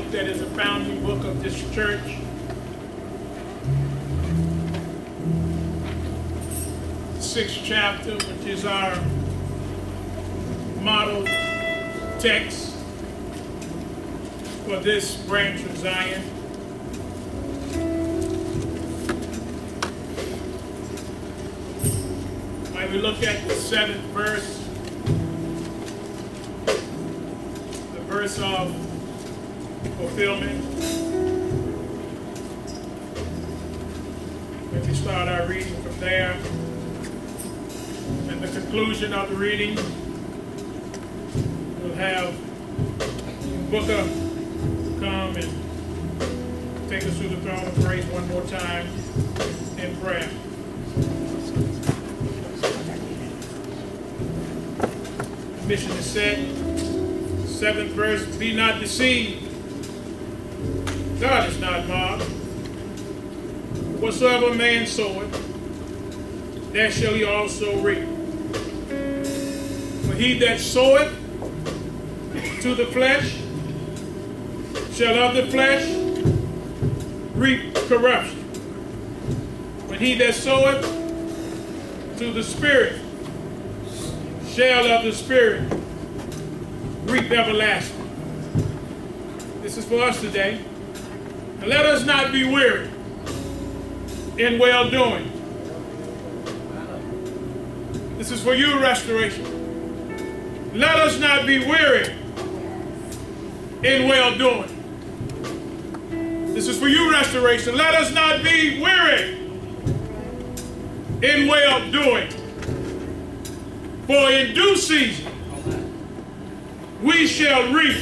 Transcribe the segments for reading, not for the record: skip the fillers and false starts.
book that is a founding book of this church. The 6th chapter, which is our model text for this branch of Zion. When we look at the 7th verse, the verse of fulfillment, when we start our reading from there, and the conclusion of the reading, we'll have Booker come and take us through the throne of grace one more time in prayer. The mission is set. 7th verse, be not deceived. God is not mocked. Whatsoever man soweth, that shall he also reap. For he that soweth to the flesh shall of the flesh reap corruption. But he that soweth to the Spirit shall of the Spirit reap everlasting. This is for us today. And let us not be weary in well-doing. This is for you, restoration. Let us not be weary in well-doing. This is for you, restoration. Let us not be weary in well-doing. For in due season we shall reap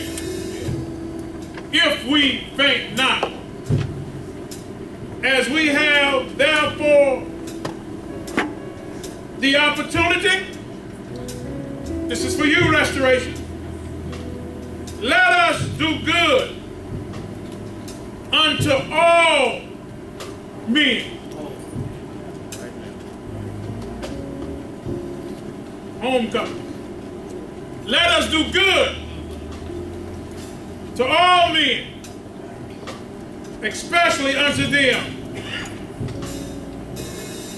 if we faint not. As we have therefore the opportunity, this is for you, restoration. Let us do good unto all men. Homecoming. Let us do good to all men, especially unto them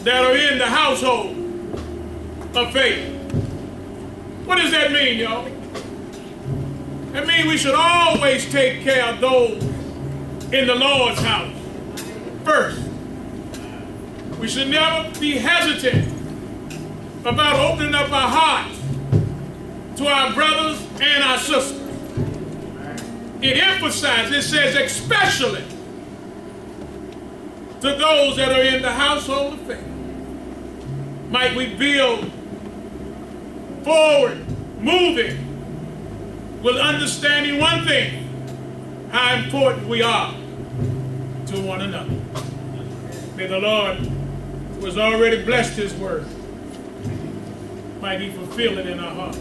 that are in the household of faith. What does that mean, y'all? That means we should always take care of those in the Lord's house first. We should never be hesitant about opening up our hearts to our brothers and our sisters. It emphasizes, it says especially to those that are in the household of faith. Might we build forward, moving, with understanding one thing, how important we are to one another. May the Lord, who has already blessed his word, might he fulfill it in our hearts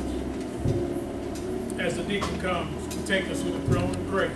as the deacon comes to take us to the throne of grace.